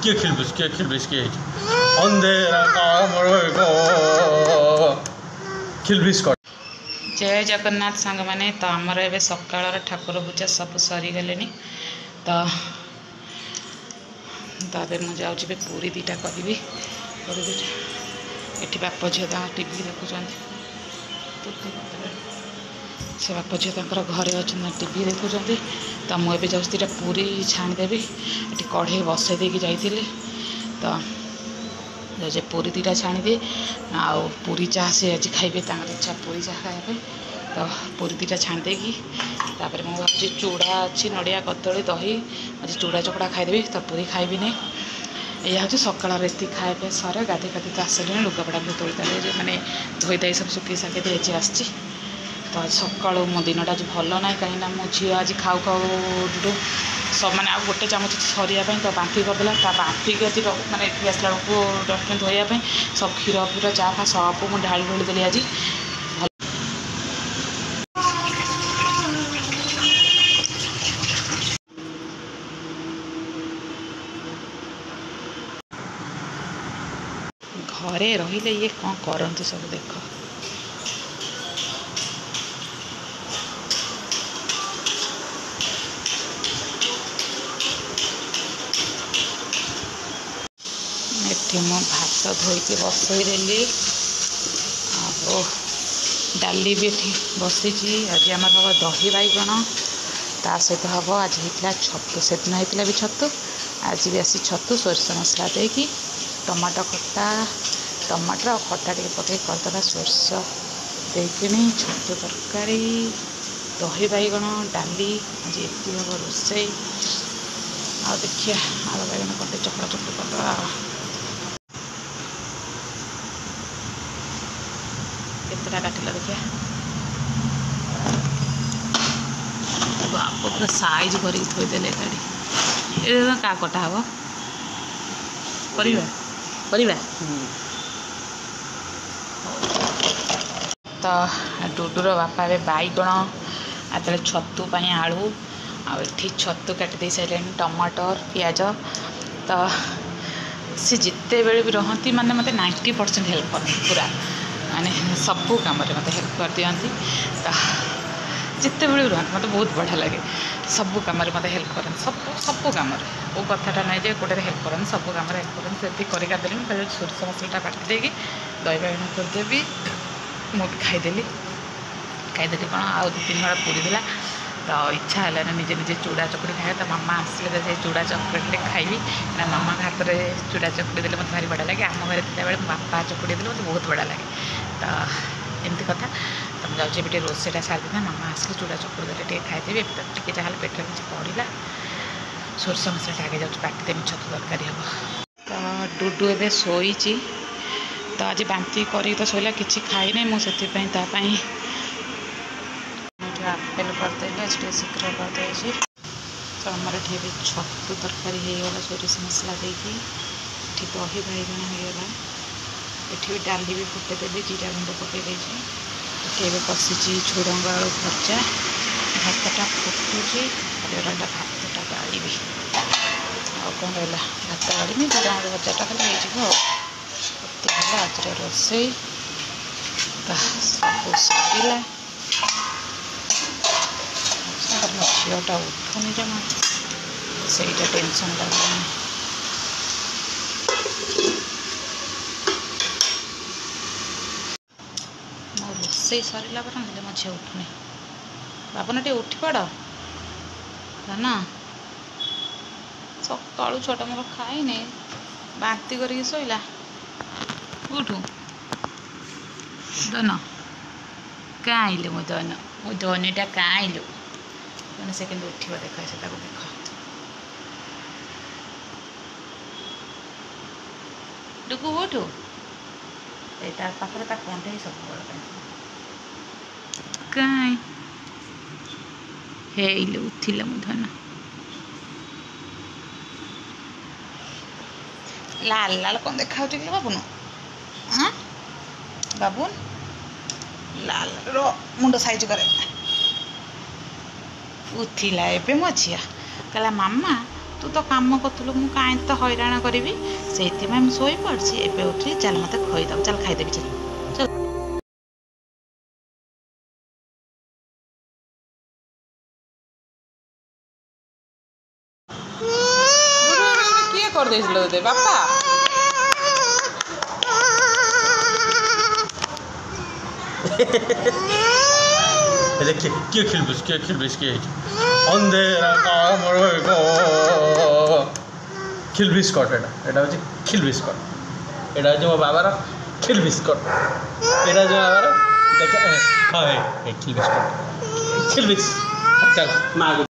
किए खिलबिस किए अंधेरा काम रहेगा खिलबिस कर। जय जगन्नाथ सांग मैंने तो आमर ए सकाल ठाकुर पूजा सब सरीगले तो मुझे जाऊँगी पूरी दीटा करी पूरी दीटा ये बाप झील टीवी देखुं से बाप झील घरे अच्छा टीवी देखुं तो मुझे जाऊँ दीटा पूरी छाणीदेवी ये कढ़ई बसई देकी जाइली तो जे पूरी दीटा छाणीदे आउ पूरी चाह से आज खाइबे इच्छा पूरी चाह खाइबे तो पूरी दीटा छाणीदेकी तापर मुझे भाजी चूड़ा अच्छी नड़िया कदली दही आज चूड़ा चकड़ा खाइदेवी तो पूरी खाइबी नहीं यह हूँ सकाल ये खाए सर गाधे गाधे तो आसले लुगापड़ा भी तोली मैंने धोई दाई सब सुखी साके आज आसी तो आज सका मो दिनटा आज भल ना कहीं मो झी आज खाऊ खाऊ सब मैंने गोटे चामच सरिया तो बांती करदेला बांती आज मैंने ये आसला बेलू डस्टबिन धोवाई सब क्षीर फीर चाह फा सब मुझे ढाली ढोली देली आज घरे रहिले ये कौन करंतु सब देख ये मो भात धोईकी बसईदेली डाली भी बसी आज आम हम दही बैगण ता सहित हम आज होता छतु से दिन होता भी छतु आज भी आसी छतु सोरिष मसला देकी टमाटो खटा टमाटर और खटा टे पकई करदे सोर्ष देकिनी छतु तरकारी दही बैगण डाली आज ये हम रोसे आ देखिए आलू बैगण कटे चकड़ा चकड़ी करदा केतटा काटिला देखिए बाप पूरा साइज कर थोदेले गाड़ी ये क्या कटा हम परिवा तो डुडूर बापा ए बैगण आदे छतु आलू आठी छतु काटी सारे टमाटर पियाज तो सी जिते बेले भी रहती माने मत 90% हेल्प कर पूरा माने सबू कम मत हेल्प कर दिखती तो जिते बेले भी रहती मत बहुत बढ़िया लगे सबू कम मत हेल्प कर सबू कम वो कथाटा नहीं जे गोटे हेल्प कर सबू कम हेल्प कर करदेली सोरिष मसलाटा बाटिदेकी दही बैगण करदेवी मुझे खाईदेली कौन आउ 2-3 बेला पूरी दिला तो इच्छा है निजे निजे चूड़ा चकड़ी खाए तो मामा आसले तो चूड़ा चकड़ी खाइबी ना मामा हाथ में चूड़ा चकड़ी देते मतलब भारी बढ़िया लगे आम घर थी बापा चकड़ी देते मतलब बहुत बढ़िया लगे तो एमती कथा तो मुझे जाऊँगी भी रोसेटा सारी मामा आसले चूड़ा चकड़ी देते टे खाईदेवी टे जहाँ पेट में किसी पड़ा सोरिष मसला आगे जाऊँ बाटिदेवी छतु तरकारी हम तो डुडू एवं शोची तो आज बांती कर तो शोला कि खाई मुझे आपेल करदेली आज शीघ्र करदे तो आमर ये भी छतु तरकारी होगला सोरिष मसला देकी दही बैगण होगला ये डाली भी फुटेदेली जीरा गुंड पकईदे ये कषि झुड़ंग आलू भजा भातटा फुटुची भातटा गाड़ी कौन रहा भात गाड़ी जीरा आलू भजाटा खाली हो आज रोसे सब सरिला मो झीटा उठुनी जमा से टेंशन लगे मो रोसे सरला पर मो झी उठुनी बाबन टे उठी पड़ ना सका छुआटा मोर खाईनी बांती करके शोला उठू दन क्या आइलु मो धनीटा क्या आइलु मैंने सेकेंड उठ देख से देख डुकु उठू ये पाखे कंठे सब कहीं उठिल मो धन लाल लाल कौन देखा बाबुन हाँ बाबुन लाल रो मुंड साइज करे उठिला एबे मो झिया कहला मामा तू तो काम करूँ मुझे कहीं तो हैरान करी से शोई पड़ी एवं उठी चल मत खुईदब चल खाईदेवी चल चल किए कर दे बापा देखिए किए खिलबिस किए अंधेरा काम रहेगा খিল বিস্কট এটা হচ্ছে খিল বিস্কট এটা হচ্ছে ମୋ ବାବାର খিল বিস্কট এটা হচ্ছে বাবার দেখে হ্যাঁ খিল বিস্কট খিল বিস চল মা